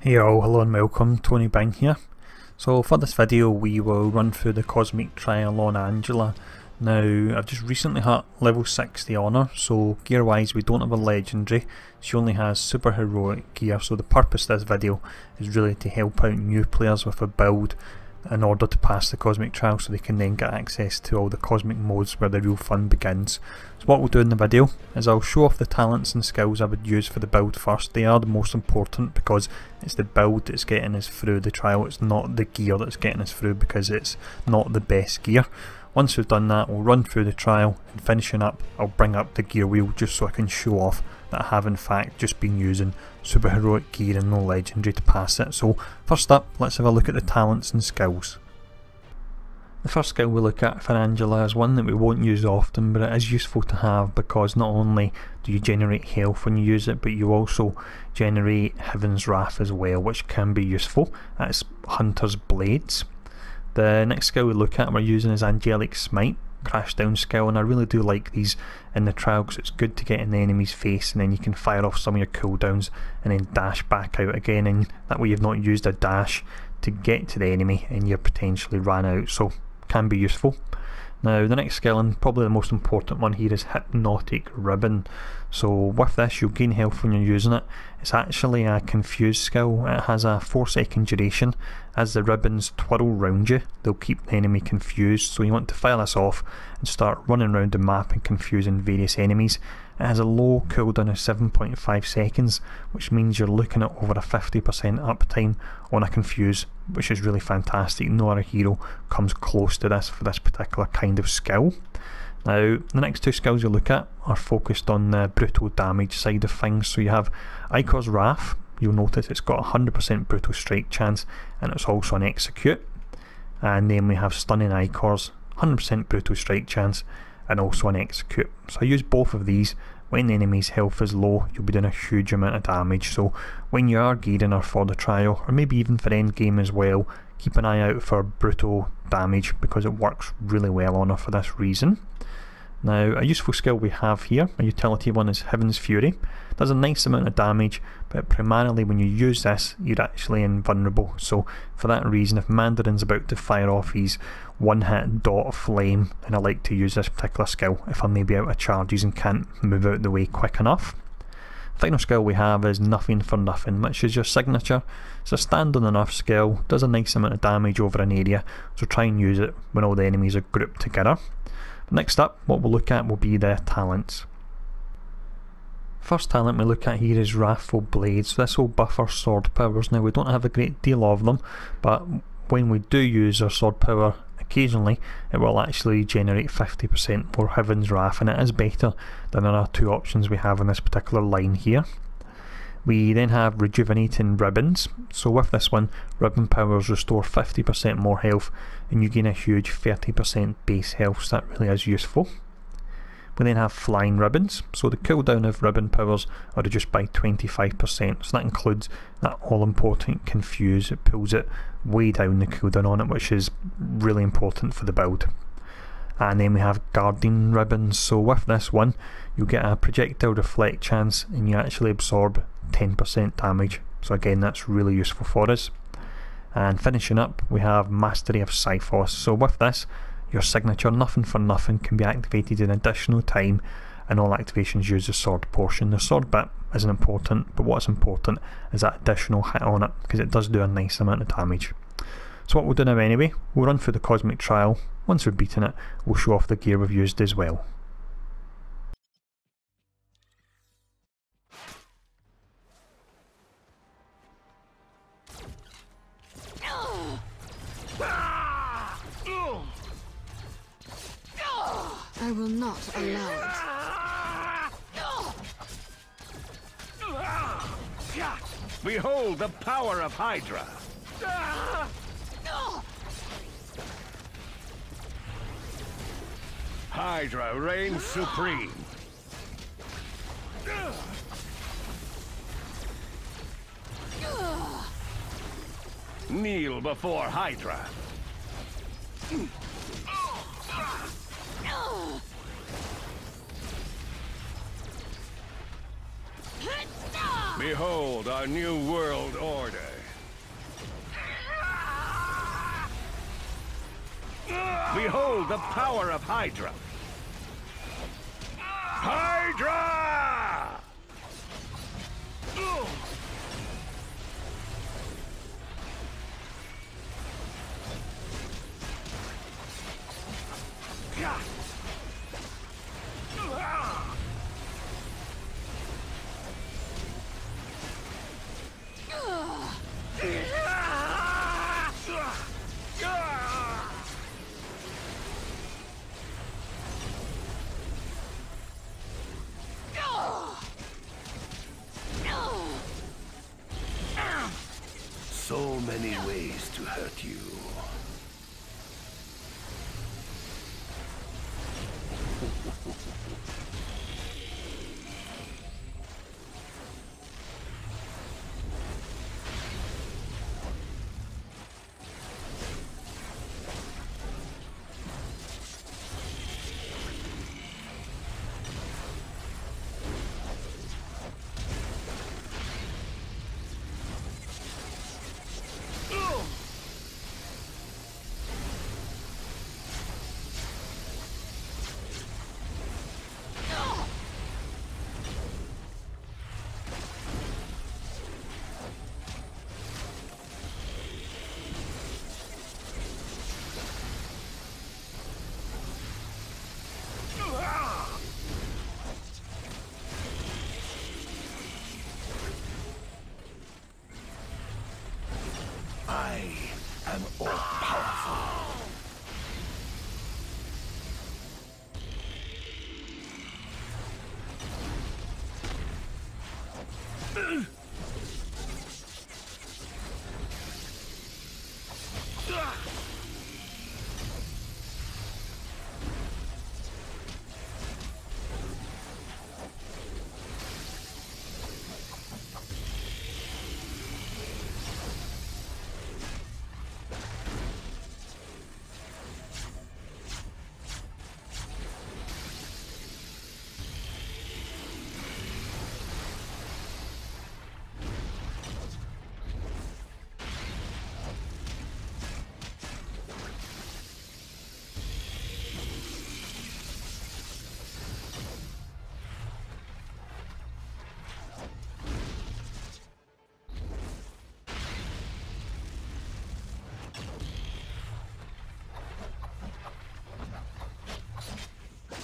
Hey all, hello and welcome, Tony Bing here. So for this video we will run through the cosmic trial on Angela. Now I've just recently hit level 60 on her, so gear wise we don't have a legendary, she only has super heroic gear, so the purpose of this video is really to help out new players with a build in order to pass the cosmic trial so they can then get access to all the cosmic modes where the real fun begins. So what we'll do in the video is I'll show off the talents and skills I would use for the build first. They are the most important because it's the build that's getting us through the trial, it's not the gear that's getting us through because it's not the best gear. Once we've done that, we'll run through the trial, and finishing up I'll bring up the gear wheel just so I can show off that I have in fact just been using super heroic gear and no legendary to pass it. So first up, let's have a look at the talents and skills. The first skill we look at for Angela is one that we won't use often, but it is useful to have because not only do you generate health when you use it, but you also generate Heaven's Wrath as well, which can be useful. That's Hunter's Blades. The next skill we look at we're using is Angelic Smite, crash down skill, and I really do like these in the trial because it's good to get in the enemy's face and then you can fire off some of your cooldowns and then dash back out again, and that way you've not used a dash to get to the enemy and you're potentially ran out, so can be useful. Now the next skill, and probably the most important one here, is Hypnotic Ribbon. So with this you'll gain health when you're using it. It's actually a confuse skill. It has a 4-second duration. As the ribbons twirl round you, they'll keep the enemy confused, so you want to fire this off and start running around the map and confusing various enemies. It has a low cooldown of 7.5 seconds, which means you're looking at over a 50% uptime on a confuse, which is really fantastic. No other hero comes close to this for this particular kind of skill. Now the next two skills you look at are focused on the brutal damage side of things. So you have Icor's Wrath. You'll notice it's got a 100% brutal strike chance and it's also an execute. And then we have Stunning Icors, 100% brutal strike chance and also an execute. So I use both of these. When the enemy's health is low, you'll be doing a huge amount of damage, so when you are gearing her for the trial, or maybe even for end game as well, keep an eye out for brutal damage because it works really well on her for this reason. Now a useful skill we have here, a utility one, is Heaven's Fury. Does a nice amount of damage, but primarily when you use this you're actually invulnerable, so for that reason if Mandarin's about to fire off his one-hit dot of flame, then I like to use this particular skill if I'm maybe out of charges and can't move out the way quick enough. Final skill we have is Nothing for Nothing, which is your signature. It's a standard enough skill, does a nice amount of damage over an area, so try and use it when all the enemies are grouped together. Next up, what we'll look at will be the talents. First talent we look at here is Wrathful Blades. This will buff our sword powers. Now we don't have a great deal of them, but when we do use our sword power occasionally, it will actually generate 50% more Heaven's Wrath, and it is better than our two options we have in this particular line here. We then have Rejuvenating Ribbons. So with this one, ribbon powers restore 50% more health and you gain a huge 30% base health, so that really is useful. We then have Flying Ribbons. So the cooldown of ribbon powers are reduced by 25%, so that includes that all important confuse. It pulls it way down the cooldown on it, which is really important for the build. And then we have Guardian Ribbons. So with this one you'll get a projectile reflect chance and you actually absorb 10% damage, so again that's really useful for us. And finishing up we have Mastery of Cyphos. So with this, your signature Nothing for Nothing can be activated in additional time and all activations use the sword portion. The sword bit isn't important, but what's important is that additional hit on it because it does do a nice amount of damage. So what we'll do now anyway, we'll run through the cosmic trial. Once we've beaten it, we'll show off the gear we've used as well. I will not allow it. Behold the power of Hydra! Hydra reigns supreme! Kneel before Hydra! Behold our new world order. Behold the power of Hydra! Hydra! So many ways to hurt you. I am all-powerful.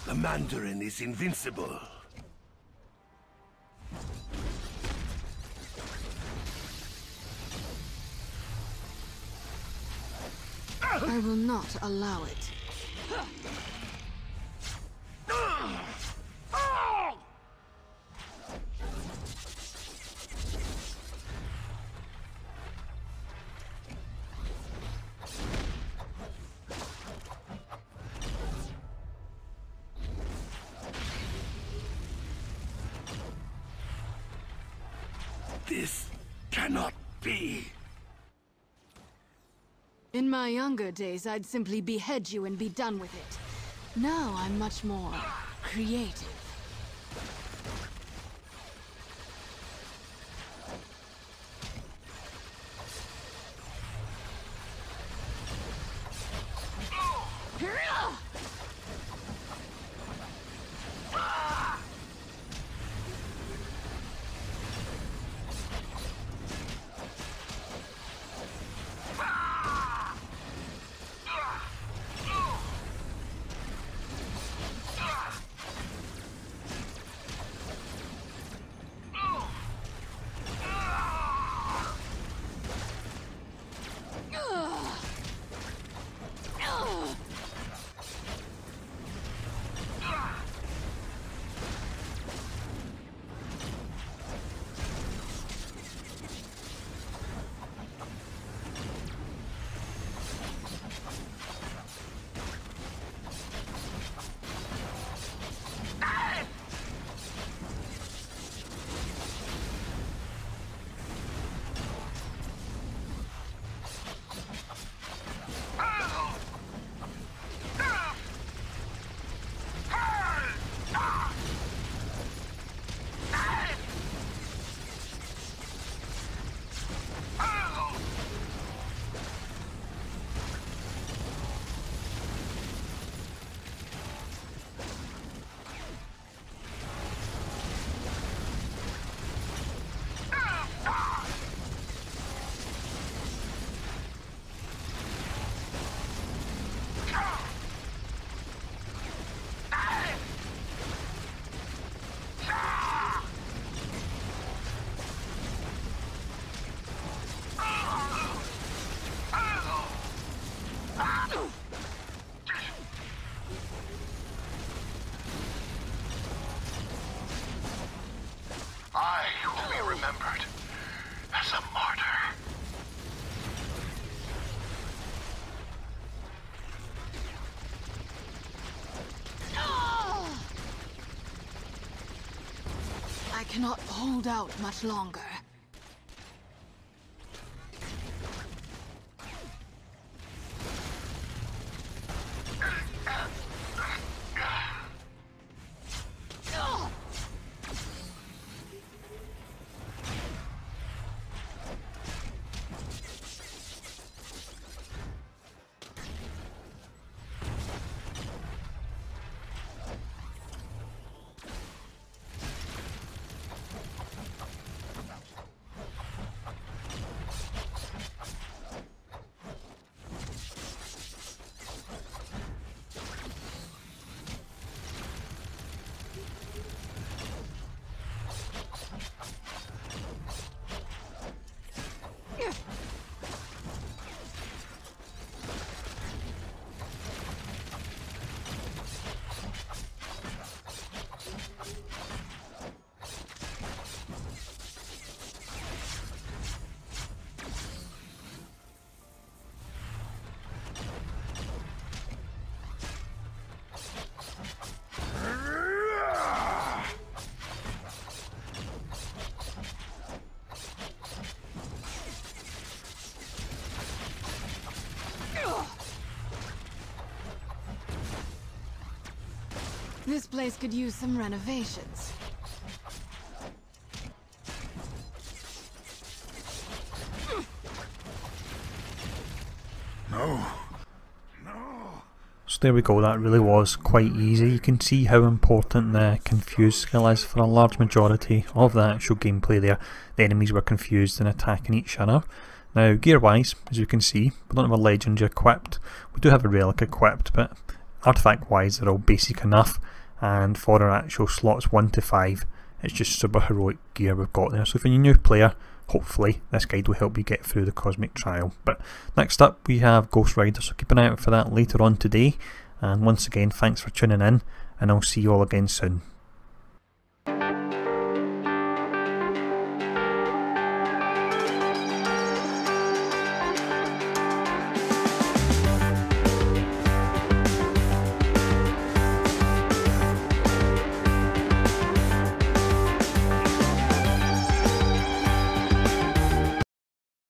The Mandarin is invincible. I will not allow it. This cannot be. In my younger days, I'd simply behead you and be done with it. Now I'm much more creative. I cannot hold out much longer. This place could use some renovations. No. So there we go, that really was quite easy. You can see how important the confused skill is for a large majority of the actual gameplay there. The enemies were confused and attacking each other. Now gear wise, as you can see, we don't have a legendary equipped. We do have a relic equipped, but artifact wise they're all basic enough. And for our actual slots 1 to 5, it's just super heroic gear we've got there. So if you're a new player, hopefully this guide will help you get through the Cosmic Trial. But next up we have Ghost Rider, so keep an eye out for that later on today. And once again, thanks for tuning in, and I'll see you all again soon.